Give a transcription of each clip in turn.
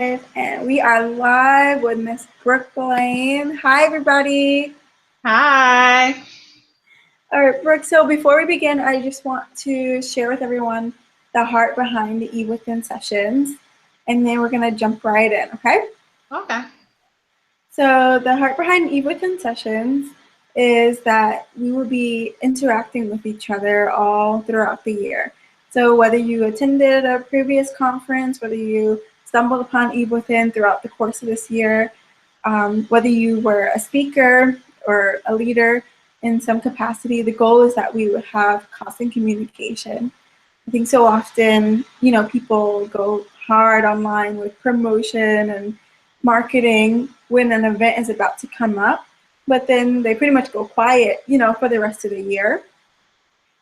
And we are live with Miss Brooke Blaine. Hi, everybody. Hi. All right, Brooke. So before we begin, I just want to share with everyone the heart behind the Eve Within sessions, and then we're gonna jump right in. Okay? Okay. So the heart behind Eve Within sessions is that we will be interacting with each other all throughout the year. So whether you attended a previous conference, whether you stumbled upon Eve Within throughout the course of this year, whether you were a speaker or a leader in some capacity, the goal is that we would have constant communication. I think so often, people go hard online with promotion and marketing when an event is about to come up, but then they pretty much go quiet, for the rest of the year.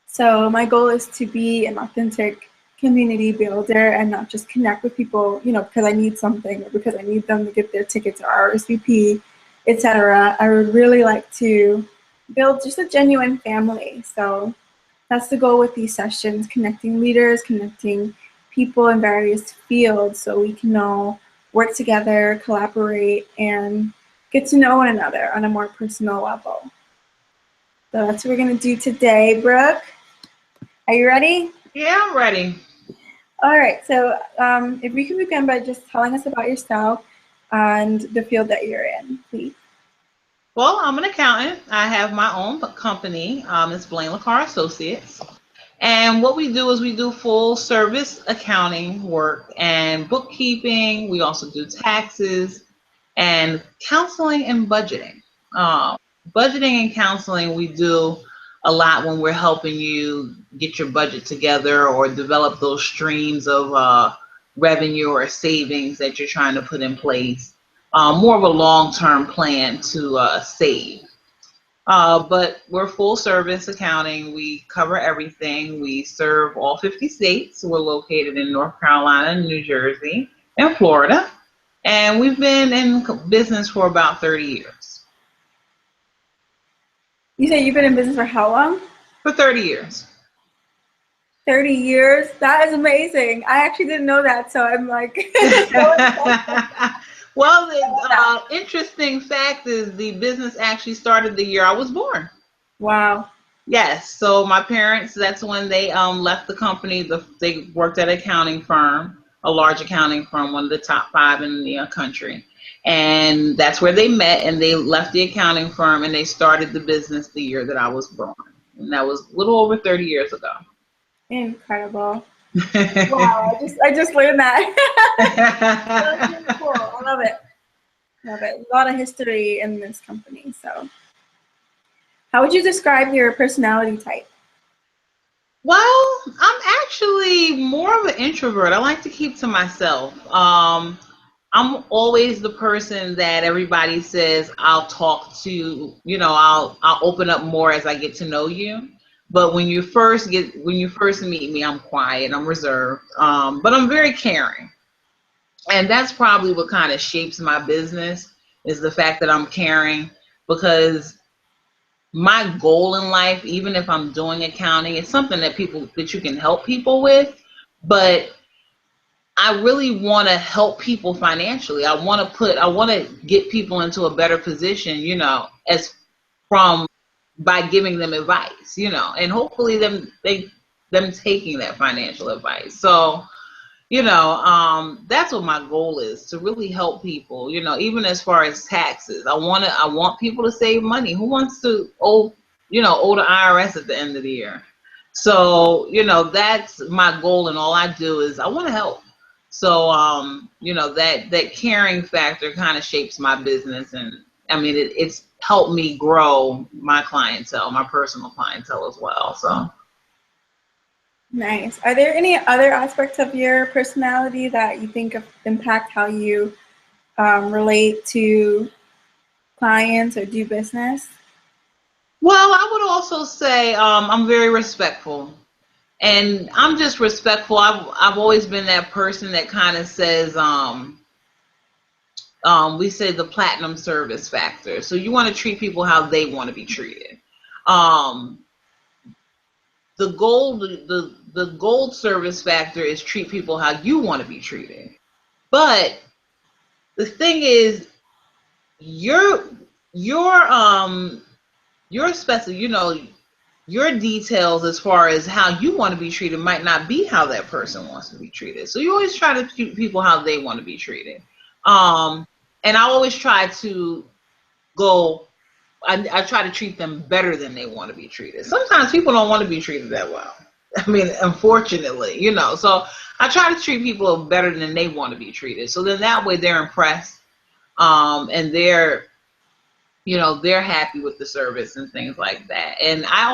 So my goal is to be an authentic community builder and not just connect with people, because I need something or because I need them to get their tickets or RSVP, etc. I would really like to build just a genuine family. So that's the goal with these sessions, connecting leaders, connecting people in various fields so we can all work together, collaborate, and get to know one another on a more personal level. So that's what we're going to do today, Brooke. Are you ready? Yeah, I'm ready. All right, so if we can begin by just telling us about yourself and the field that you're in, please. Well, I'm an accountant. I have my own company. It's Blaine And what we do is we do full service accounting work and bookkeeping. We also do taxes and counseling and budgeting. Um, Budgeting and counseling, we do a lot when we're helping you get your budget together or develop those streams of revenue or savings that you're trying to put in place. More of a long-term plan to save. But we're full service accounting. We cover everything. We serve all 50 states. We're located in North Carolina, New Jersey, and Florida. And we've been in business for about 30 years. You say you've been in business for how long? For 30 years. 30 years? That is amazing. I actually didn't know that, so I'm like, Well, the interesting fact is the business actually started the year I was born. wow. Yes, so my parents, that's when they left the company. They worked at an accounting firm, a large accounting firm, one of the top five in the country. And that's where they met, and they left the accounting firm and they started the business the year that I was born. And that was a little over 30 years ago. Incredible. Wow, I just learned that. That's really cool. I love it. Love it. A lot of history in this company. So, how would you describe your personality type? Well, I'm actually more of an introvert. I like to keep to myself. I'm always the person that everybody says I'll talk to, I'll open up more as I get to know you. But when you first meet me, I'm quiet, I'm reserved, but I'm very caring. And that's probably what kind of shapes my business is the fact that I'm caring because my goal in life, even if I'm doing accounting, it's something that you can help people with, but I really want to help people financially. I want to get people into a better position, as from by giving them advice, and hopefully them taking that financial advice. So, that's what my goal is, to really help people, even as far as taxes. I want people to save money. Who wants to owe the IRS at the end of the year? So, that's my goal, and all I do is I want to help. So, that caring factor kind of shapes my business, and I mean, it's helped me grow my clientele, my personal clientele as well. So, Nice. Are there any other aspects of your personality that you think impact how you relate to clients or do business? well, I would also say I'm very respectful. And I'm just respectful. I've always been that person that kind of says, we say the platinum service factor. So you want to treat people how they want to be treated. Um, the gold service factor is treat people how you want to be treated. But the thing is, your your special, your details as far as how you want to be treated might not be how that person wants to be treated. So you always try to treat people how they want to be treated. And I always try to go, I try to treat them better than they want to be treated. Sometimes people don't want to be treated that well. I mean, unfortunately, so I try to treat people better than they want to be treated. So then that way they're impressed, and they're happy with the service and things like that. And I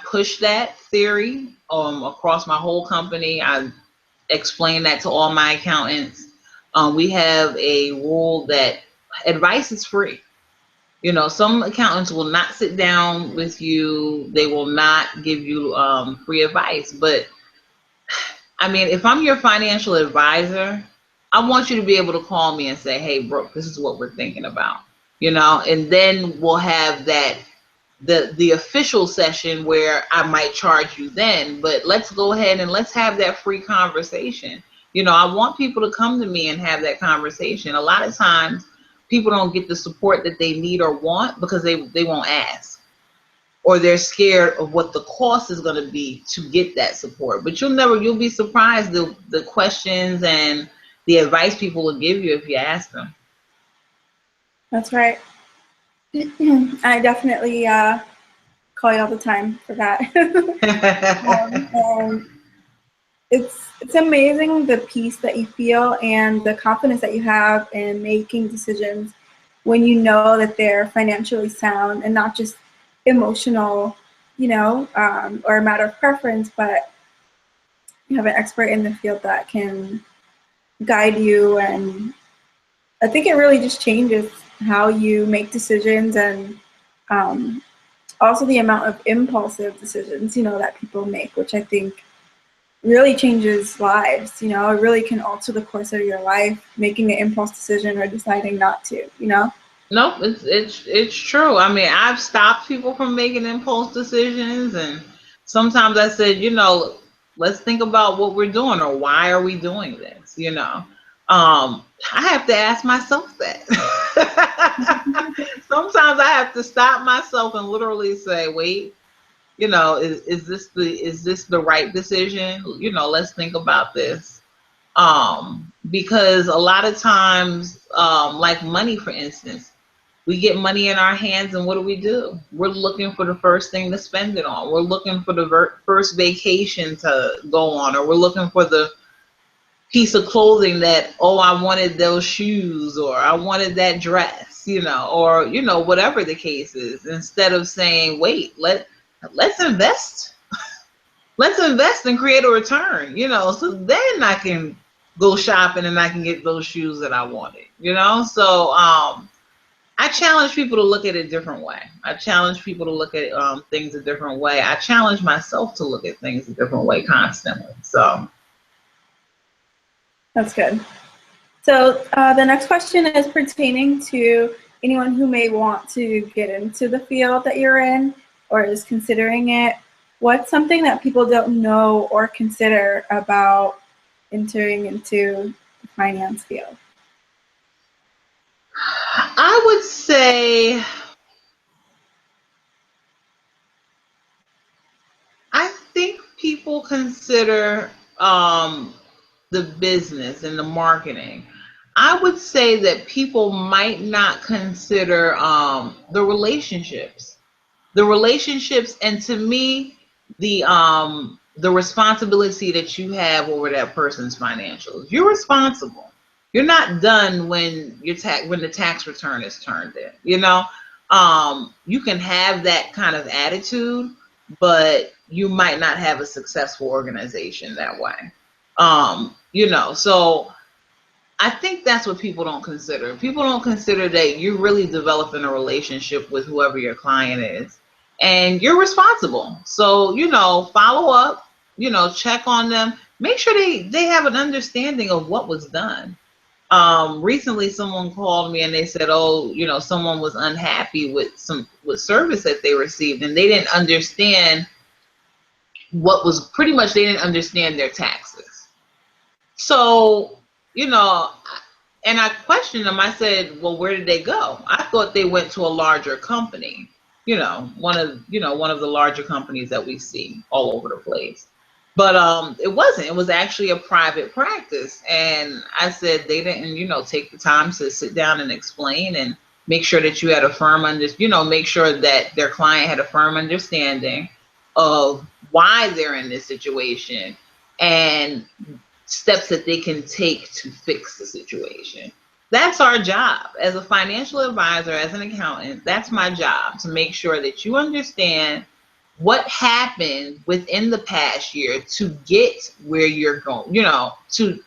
pushed that theory across my whole company. I explained that to all my accountants. We have a rule that advice is free. Some accountants will not sit down with you. They will not give you free advice. But I mean, if I'm your financial advisor, I want you to be able to call me and say, hey, Brooke, this is what we're thinking about, and then we'll have the official session where I might charge you then, but let's go ahead and let's have that free conversation. I want people to come to me and have that conversation. A lot of times people don't get the support that they need or want because they won't ask, or they're scared of what the cost is going to be to get that support. But you'll be surprised the questions and the advice people will give you if you ask them. That's right. I definitely call you all the time for that. And it's amazing the peace that you feel and the confidence that you have in making decisions when you know that they're financially sound and not just emotional, or a matter of preference, but you have an expert in the field that can guide you. And I think it really just changes how you make decisions, and also the amount of impulsive decisions, that people make, which I think really changes lives. It really can alter the course of your life, making an impulse decision or deciding not to, No, it's true. I mean, I've stopped people from making impulse decisions, and sometimes I said, let's think about what we're doing or why are we doing this. I have to ask myself that. Sometimes I have to stop myself and literally say, wait, is this the right decision? Let's think about this. Because a lot of times, like money, for instance, we get money in our hands and what do? We're looking for the first thing to spend it on. We're looking for the first vacation to go on, or we're looking for the piece of clothing that, I wanted those shoes, or I wanted that dress, or, whatever the case is, instead of saying, wait, let's invest. Let's invest and create a return, so then I can go shopping and I can get those shoes that I wanted, So I challenge people to look at it a different way. I challenge people to look at things a different way. I challenge myself to look at things a different way constantly. So that's good. So the next question is pertaining to anyone who may want to get into the field that you're in or is considering it. What's something that people don't know or consider about entering into the finance field? I would say, I think people consider the business and the marketing. I would say that people might not consider the relationships. And to me, the responsibility that you have over that person's financials. You're responsible. You're not done when when the tax return is turned in. You can have that kind of attitude, but you might not have a successful organization that way. So I think that's what people don't consider. People don't consider that you're really developing a relationship with whoever your client is, and you're responsible. So, follow up, check on them, make sure they have an understanding of what was done. Recently someone called me and they said, someone was unhappy with service that they received, and they didn't understand they didn't understand their taxes. So and I questioned them. I said, well, where did they go? I thought they went to a larger company, one of the larger companies that we see all over the place. But it wasn't. It was actually a private practice. And I said they didn't, take the time to sit down and explain and make sure that you had a firm make sure that their client had a firm understanding of why they're in this situation and steps that they can take to fix the situation. That's our job as a financial advisor, as an accountant. That's my job, to make sure that you understand what happened within the past year to get where you're going, to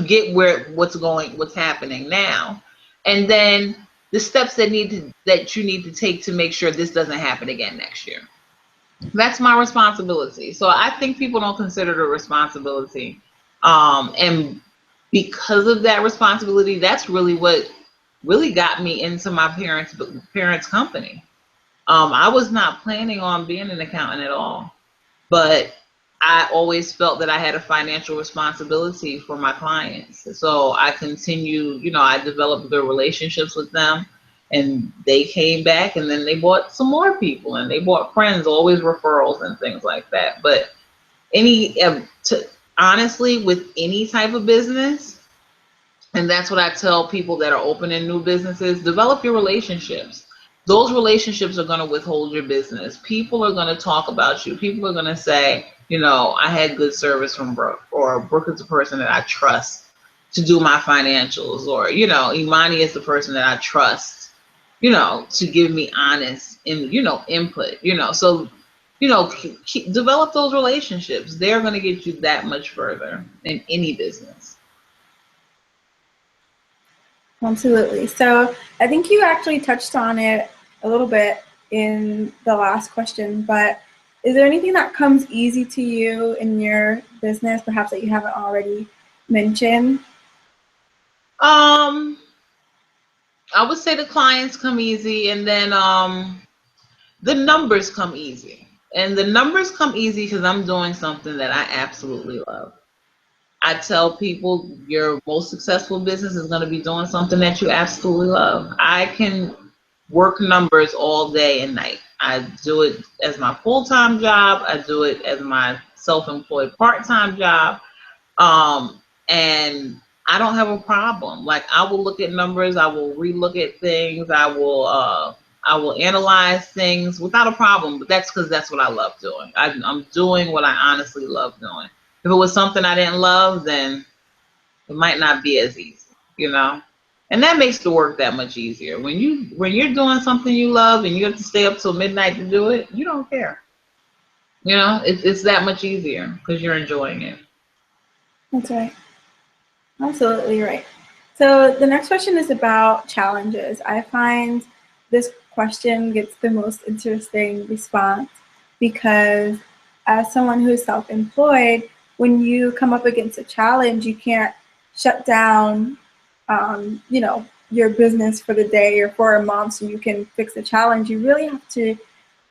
get what's happening now, and then the steps that you need to take to make sure this doesn't happen again next year. That's my responsibility. So I think people don't consider the responsibility. And because of that responsibility, that's really what really got me into my parents' company. I was not planning on being an accountant at all, but I always felt that I had a financial responsibility for my clients. So I I developed the relationships with them, and they came back, and then they bought some more people, and they bought friends, always referrals and things like that. But honestly, with any type of business, and that's what I tell people that are opening new businesses: develop your relationships. Those relationships are going to withhold your business. People are going to talk about you. People are going to say, I had good service from Brooke, or Brooke is the person that I trust to do my financials, or, Imani is the person that I trust, to give me honest and, input, so, develop those relationships. They're going to get you that much further in any business. Absolutely. So I think you actually touched on it a little bit in the last question, but is there anything that comes easy to you in your business, perhaps that you haven't already mentioned? I would say the clients come easy, and then the numbers come easy. And the numbers come easy because I'm doing something that I absolutely love. I tell people your most successful business is going to be doing something that you absolutely love. I can work numbers all day and night. I do it as my full-time job. I do it as my self-employed part-time job. And I don't have a problem. Like, I will look at numbers, I will relook at things, I will analyze things without a problem. But that's because that's what I love doing. I'm doing what I honestly love doing. If it was something I didn't love, then it might not be as easy. And that makes the work that much easier. When you're doing something you love and you have to stay up till midnight to do it, you don't care. It's that much easier because you're enjoying it. That's right. Absolutely right. So the next question is about challenges. I find this question gets the most interesting response because as someone who's self-employed, when you come up against a challenge, you can't shut down, your business for the day or for a month so you can fix the challenge. You really have to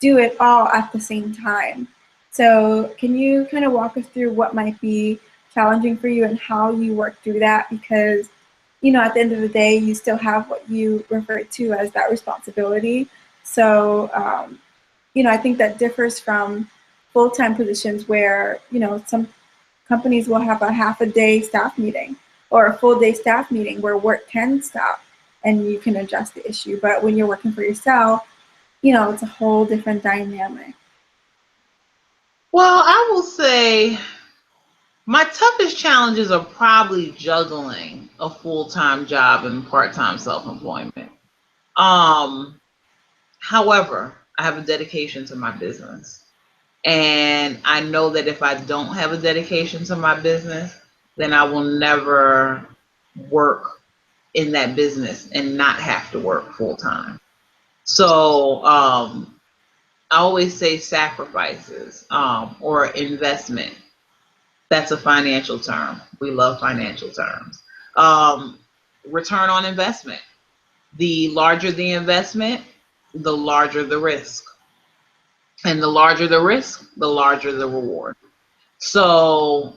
do it all at the same time. So can you kind of walk us through what might be challenging for you and how you work through that? Because, at the end of the day, you still have what you refer to as that responsibility. So, I think that differs from full-time positions where, some companies will have a half a day staff meeting or a full day staff meeting where work can stop and you can address the issue. But when you're working for yourself, it's a whole different dynamic. Well, I will say my toughest challenges are probably juggling a full-time job and part-time self-employment. However, I have a dedication to my business. And I know that if I don't have a dedication to my business, then I will never work in that business and not have to work full-time. So I always say sacrifices or investment. That's a financial term. We love financial terms. Return on investment. The larger the investment, the larger the risk. And the larger the risk, the larger the reward. So,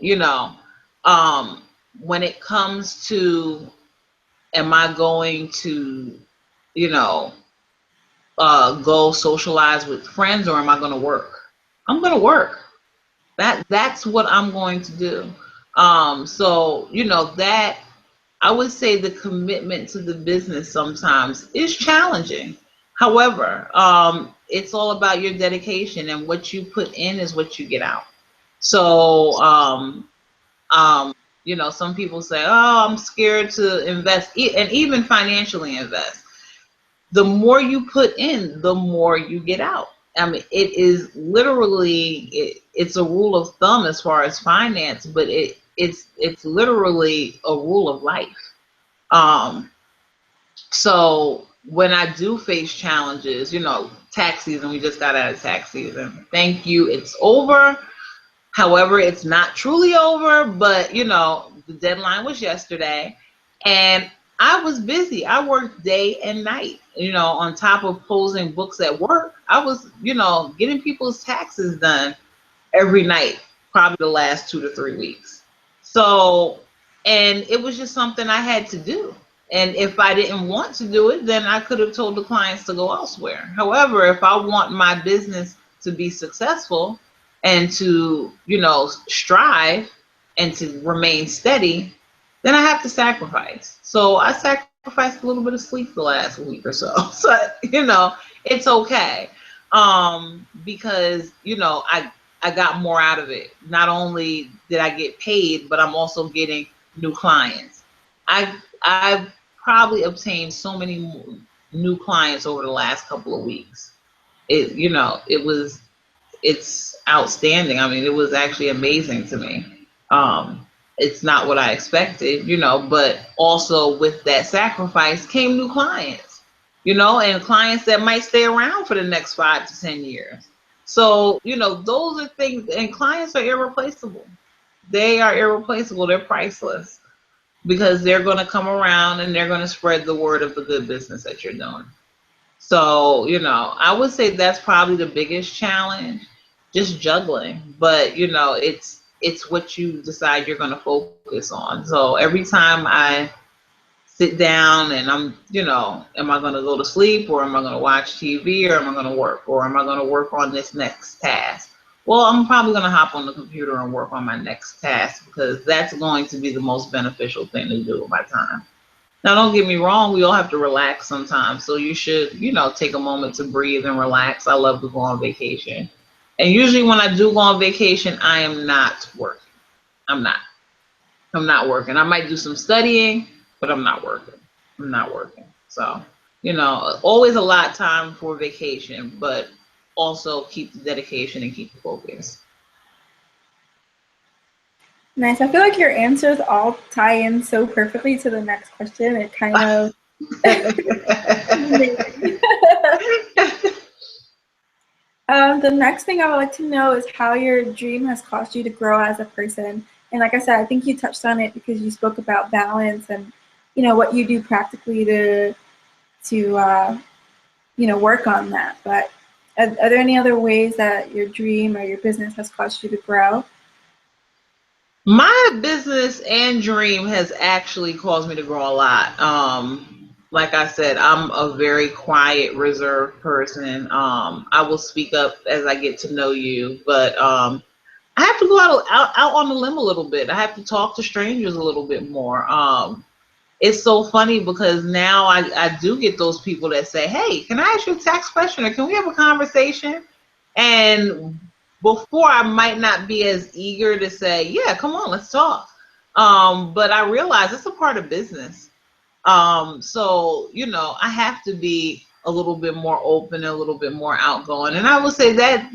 when it comes to, am I going to, you know, go socialize with friends, or am I going to work? I'm going to work. That's what I'm going to do. So that, I would say the commitment to the business sometimes is challenging. However, it's all about your dedication, and what you put in is what you get out. So, some people say, "Oh, I'm scared to invest," and even financially invest. The more you put in, the more you get out. I mean, it is literally, it's a rule of thumb as far as finance, but it's literally a rule of life. Um, so when I do face challenges, tax season, we just got out of tax season. Thank you, it's over. However, it's not truly over, but the deadline was yesterday, and I was busy. I worked day and night, on top of closing books at work. I was, getting people's taxes done every night, probably the last 2 to 3 weeks. So, and it was just something I had to do. And if I didn't want to do it, then I could have told the clients to go elsewhere. However, if I want my business to be successful and to, strive and to remain steady, then I have to sacrifice. So I sacrificed a little bit of sleep the last week or so. So, it's okay. Because, I got more out of it. Not only did I get paid, but I'm also getting new clients. I've probably obtained so many new clients over the last couple of weeks. It's outstanding. I mean, it was actually amazing to me. It's not what I expected, but also with that sacrifice came new clients, and clients that might stay around for the next 5 to 10 years. So, those are things, and clients are irreplaceable. They are irreplaceable. They're priceless, because they're going to come around and they're going to spread the word of the good business that you're doing. So, I would say that's probably the biggest challenge, just juggling. But, it's what you decide you're going to focus on. So every time I sit down and I'm, am I going to go to sleep, or am I going to watch TV, or am I going to work, or am I going to work on this next task? Well, I'm probably going to hop on the computer and work on my next task, because that's going to be the most beneficial thing to do with my time. Now, don't get me wrong, we all have to relax sometimes. So you should, take a moment to breathe and relax. I love to go on vacation. And usually when I do go on vacation, I am not working. I'm not. I'm not working. I might do some studying, but I'm not working. I'm not working. So, always a lot of time for vacation, but also keep the dedication and keep the focus. Nice. I feel like your answers all tie in so perfectly to the next question. It kind of the next thing I would like to know is how your dream has caused you to grow as a person. And like I said, I think you touched on it because you spoke about balance and what you do practically to work on that. But are there any other ways that your dream or your business has caused you to grow? My business and dream has actually caused me to grow a lot. Like I said, I'm a very quiet, reserved person. I will speak up as I get to know you, but I have to go out on the limb a little bit. I have to talk to strangers a little bit more. It's so funny because now I do get those people that say, "Hey, can I ask you a tax question, or can we have a conversation?" And before, I might not be as eager to say, "Yeah, come on, let's talk." But I realize it's a part of business. So I have to be a little bit more open, a little bit more outgoing, and I would say that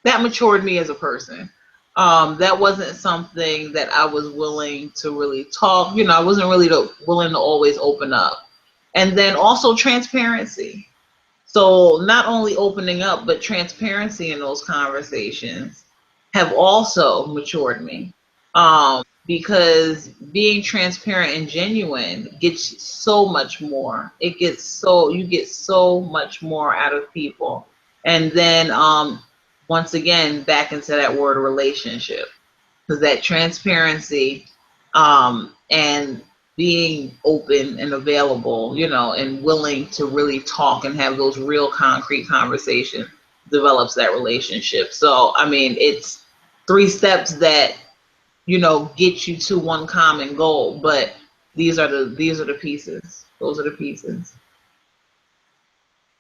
matured me as a person. That wasn't something that I was willing to really talk. I wasn't really willing to always open up. And then also transparency. So not only opening up, but transparency in those conversations have also matured me. Because being transparent and genuine gets you so much more. You get so much more out of people. And then once again, back into that word relationship. because that transparency and being open and available, and willing to really talk and have those real concrete conversations develops that relationship. So, I mean, it's 3 steps that, get you to one common goal, but these are the pieces. Those are the pieces.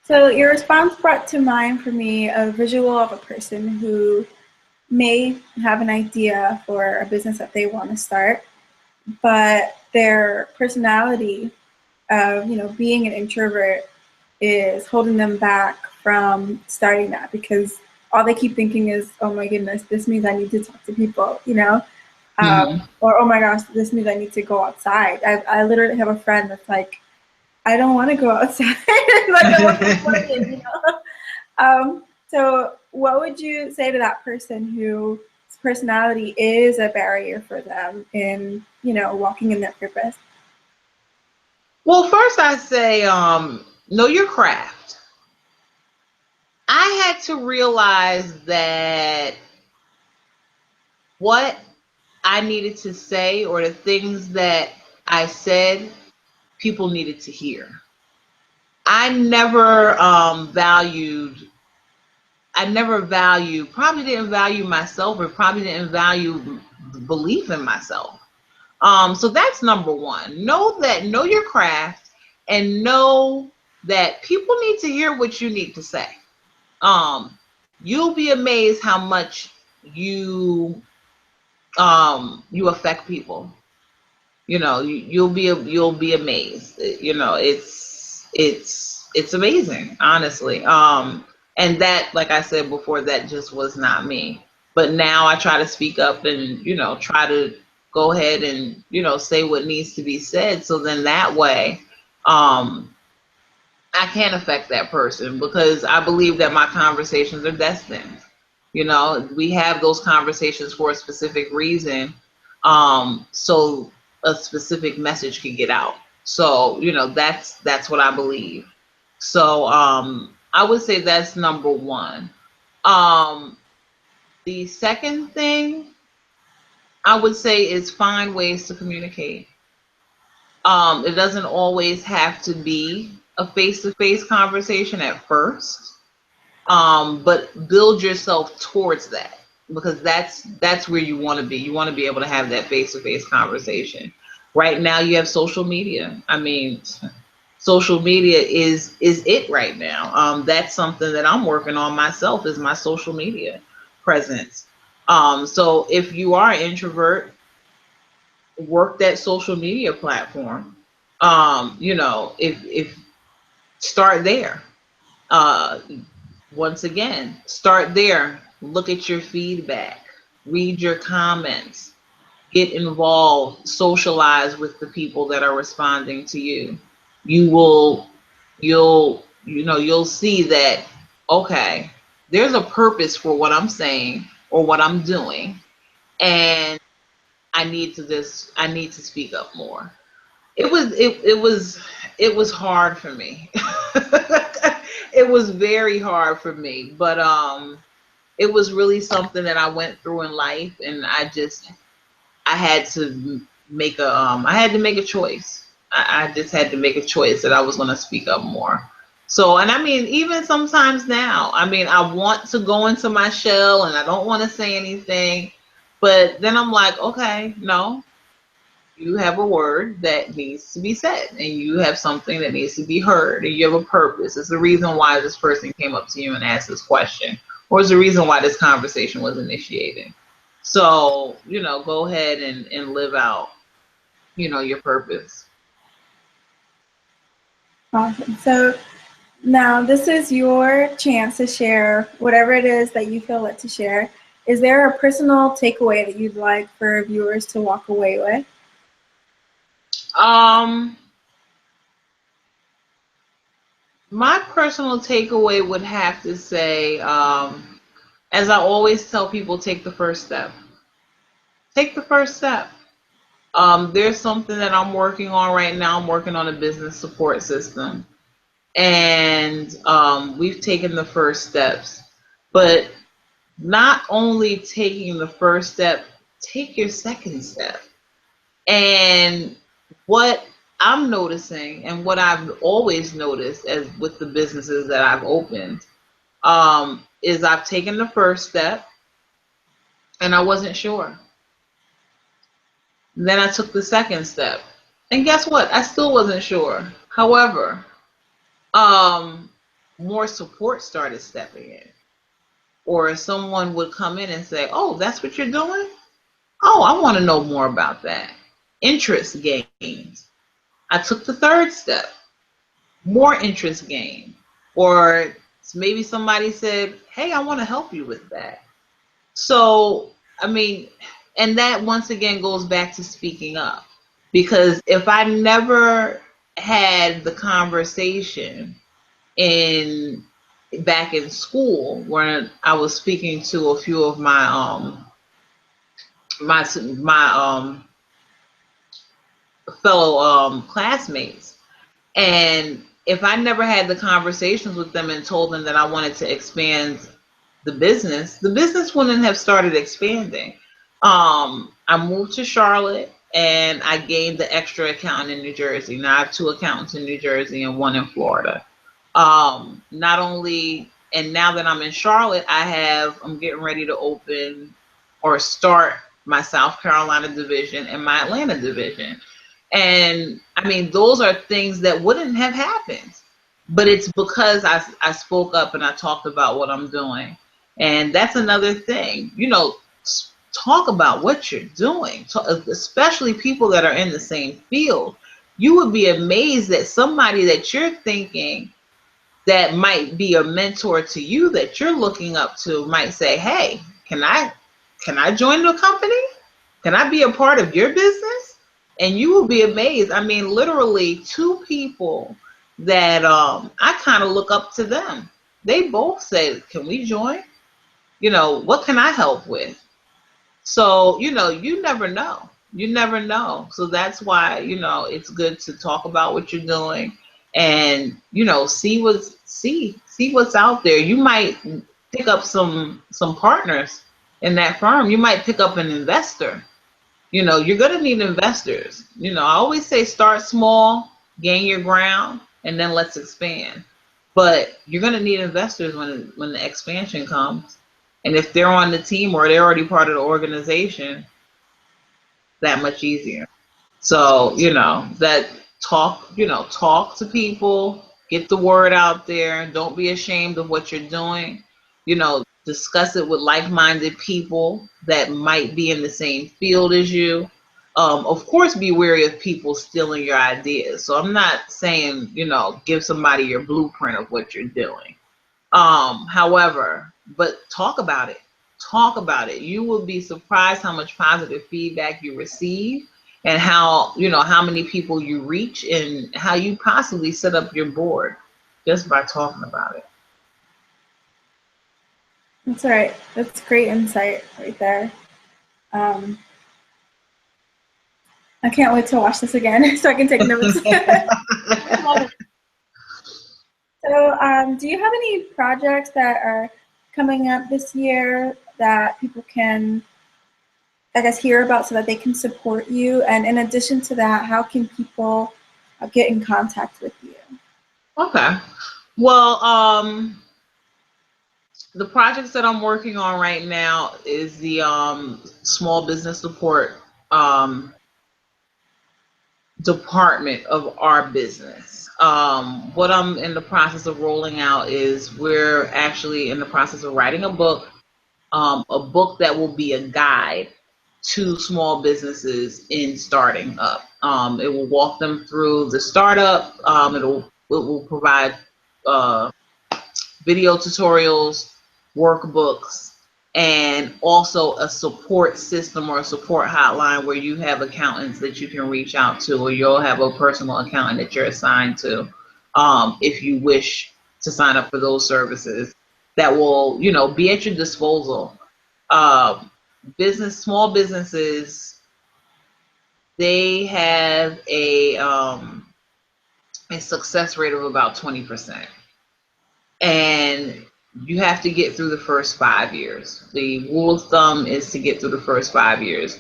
So your response brought to mind for me a visual of a person who may have an idea for a business that they want to start, but their personality of, being an introvert is holding them back from starting that, because all they keep thinking is, oh my goodness, this means I need to talk to people, Mm-hmm. or oh my gosh, this means I need to go outside. I literally have a friend that's like, I don't want to go outside. Like, I want to play, So what would you say to that person whose personality is a barrier for them in, walking in their purpose? Well, first I say, know your craft. I had to realize that what I needed to say, or the things that I said, people needed to hear. I never probably didn't value myself, or probably didn't value belief in myself. So that's number one. Know your craft, and know that people need to hear what you need to say. You'll be amazed how much you affect people. You'll be amazed. It's amazing, honestly. And that, like I said before, that just was not me. But now I try to speak up and, try to go ahead and, say what needs to be said. So then that way, I can affect that person, because I believe that my conversations are destined. We have those conversations for a specific reason, so a specific message can get out. So, that's what I believe. So, I would say that's number one. Um, the second thing I would say is find ways to communicate. It doesn't always have to be a face-to-face conversation at first, but build yourself towards that, because that's where you want to be. You want to be able to have that face-to-face conversation. Right now, you have social media. I mean, social media is it right now. That's something that I'm working on myself, is my social media presence. So if you are an introvert, work that social media platform. If start there. Uh, Once again, start there. Look at your feedback. Read your comments. Get involved. Socialize with the people that are responding to you. You will, you'll see that, okay, there's a purpose for what I'm saying or what I'm doing, and I need to speak up more. It was hard for me. It was very hard for me, but it was really something that I went through in life, and I had to I had to make a choice. I just had to make a choice that I was going to speak up more. So, and I mean, even sometimes now, I mean, I want to go into my shell and I don't want to say anything, but then I'm like, okay, no, you have a word that needs to be said, and you have something that needs to be heard, and you have a purpose. It's the reason why this person came up to you and asked this question, or it's the reason why this conversation was initiated. So, go ahead and live out, your purpose. Awesome. So now this is your chance to share whatever it is that you feel led to share. Is there a personal takeaway that you'd like for viewers to walk away with? Um, my personal takeaway would have to say, as I always tell people, take the first step. Take the first step. There's something that I'm working on right now. I'm working on a business support system, and we've taken the first steps. But not only taking the first step take your second step. And what I'm noticing, and what I've always noticed as with the businesses that I've opened, is I've taken the first step and I wasn't sure. Then I took the second step. And guess what? I still wasn't sure. However, more support started stepping in. Or someone would come in and say, "Oh, that's what you're doing? Oh, I want to know more about that." Interest gains. I took the third step. More interest gained. Or maybe somebody said, "Hey, I want to help you with that." So, I mean, and that once again goes back to speaking up. Because if I never had the conversation in back in school when I was speaking to a few of my fellow classmates, and if I never had the conversations with them and told them that I wanted to expand the business wouldn't have started expanding. I moved to Charlotte and I gained the extra accountant in New Jersey. Now I have two accountants in New Jersey and one in Florida. Not only, and now that I'm in Charlotte, I'm getting ready to open or start my South Carolina division and my Atlanta division. And I mean, those are things that wouldn't have happened, but it's because I spoke up and I talked about what I'm doing. And that's another thing, talk about what you're doing, especially people that are in the same field. You would be amazed that somebody that you're thinking that might be a mentor to you that you're looking up to might say, "Hey, can I join the company? Can I be a part of your business?" And you will be amazed. I mean, literally two people that I kind of look up to them. They both said, "Can we join? What can I help with?" So, you never know. You never know. So that's why, it's good to talk about what you're doing and, see what's out there. You might pick up some partners in that firm. You might pick up an investor. You're going to need investors. I always say start small, gain your ground, and then let's expand. But you're going to need investors when the expansion comes. And if they're on the team or they're already part of the organization, that much easier. So, that talk to people, get the word out there. Don't be ashamed of what you're doing. Discuss it with like-minded people that might be in the same field as you. Of course, be wary of people stealing your ideas. So I'm not saying, give somebody your blueprint of what you're doing. However, but talk about it. Talk about it. You will be surprised how much positive feedback you receive and how many people you reach and how you possibly set up your board just by talking about it. That's all right. That's great insight right there. I can't wait to watch this again so I can take notes. So, do you have any projects that are coming up this year that people can, I guess, hear about so that they can support you? And in addition to that, how can people get in contact with you? Okay. Well, the projects that I'm working on right now is the small business support department of our business. What I'm in the process of rolling out is we're actually in the process of writing a book that will be a guide to small businesses in starting up. It will walk them through the startup. It will provide video tutorials, workbooks, and also a support system or a support hotline where you have accountants that you can reach out to, or you'll have a personal accountant that you're assigned to if you wish to sign up for those services that will, be at your disposal. Small businesses, they have a success rate of about 20%. And you have to get through the first 5 years. The rule of thumb is to get through the first 5 years.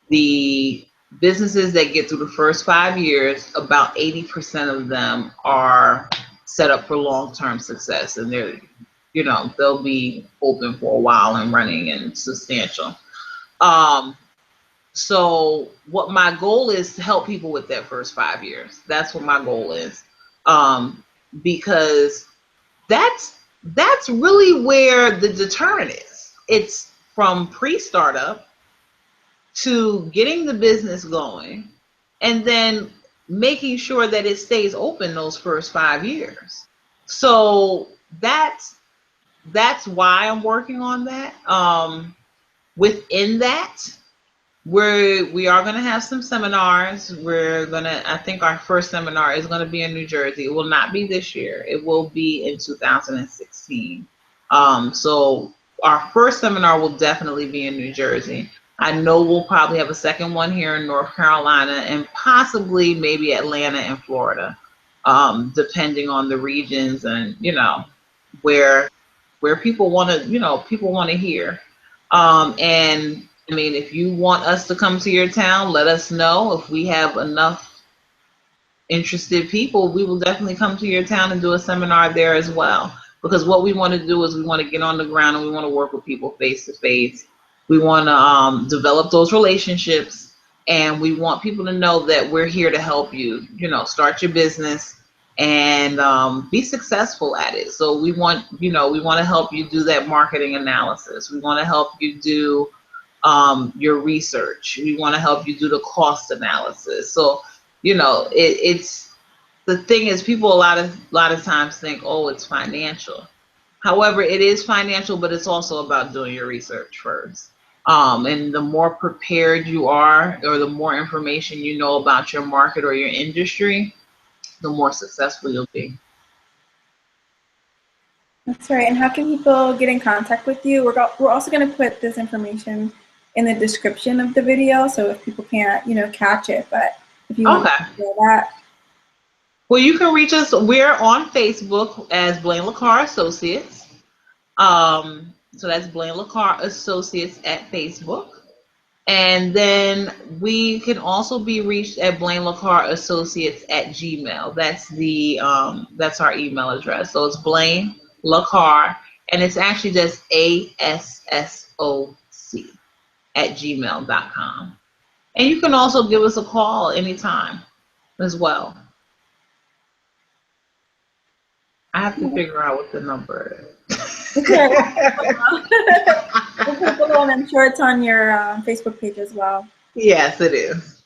The businesses that get through the first 5 years, about 80% of them are set up for long-term success, and they'll be open for a while and running and substantial. So what my goal is to help people with that first 5 years. That's what my goal is, because that's really where the deterrent is. It's from pre-startup to getting the business going, and then making sure that it stays open those first 5 years. So that's why I'm working on that. Within that, we are going to have some seminars. I think our first seminar is going to be in New Jersey. It will not be this year. It will be in 2016. So our first seminar will definitely be in New Jersey. I know we'll probably have a second one here in North Carolina, and possibly maybe Atlanta and Florida, depending on the regions and, where people want to hear. And I mean, if you want us to come to your town, let us know. If we have enough interested people, we will definitely come to your town and do a seminar there as well. Because what we want to do is we want to get on the ground and we want to work with people face to face. We want to develop those relationships, and we want people to know that we're here to help you, start your business and be successful at it. So we want to help you do that marketing analysis. We want to help you do your research. We want to help you do the cost analysis. So, it's the thing is, people a lot of times think, oh, it's financial. However, it is financial, but it's also about doing your research first. And the more prepared you are, or the more information you know about your market or your industry, the more successful you'll be. That's right. And how can people get in contact with you? We're also going to put this information in the description of the video, so if people can't, catch it, but if you want to do that. Well, you can reach us. We're on Facebook as Blaine Associates. So that's Blaine Associates at Facebook. And then we can also be reached at blainelacarassoc at Gmail. That's our email address. So it's Blaine Lacar, and it's actually just ASSOC at gmail.com. And you can also give us a call anytime as well. I have to figure out what the number is. Okay. We'll put below, and I'm sure it's on your Facebook page as well. Yes, it is.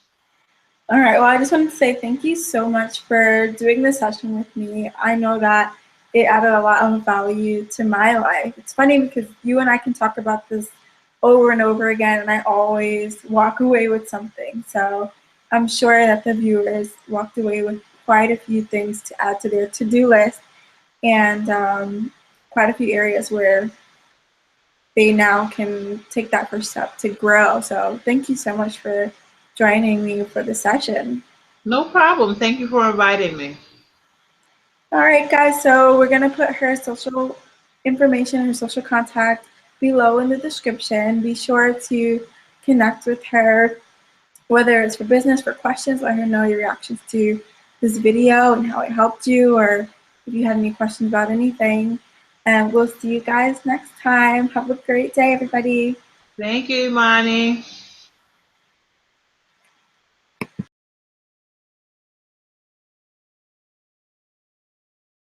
All right. Well, I just wanted to say thank you so much for doing this session with me. I know that it added a lot of value to my life. It's funny because you and I can talk about this over and over again, and I always walk away with something. So I'm sure that the viewers walked away with quite a few things to add to their to-do list, and quite a few areas where they now can take that first step to grow. So thank you so much for joining me for the session. No problem. Thank you for inviting me. All right, guys. So we're going to put her social information, her social contact below in the description. Be sure to connect with her, whether it's for business, for questions. Let her know your reactions to this video and how it helped you, or if you had any questions about anything. And we'll see you guys next time. Have a great day, everybody. Thank you, Imani.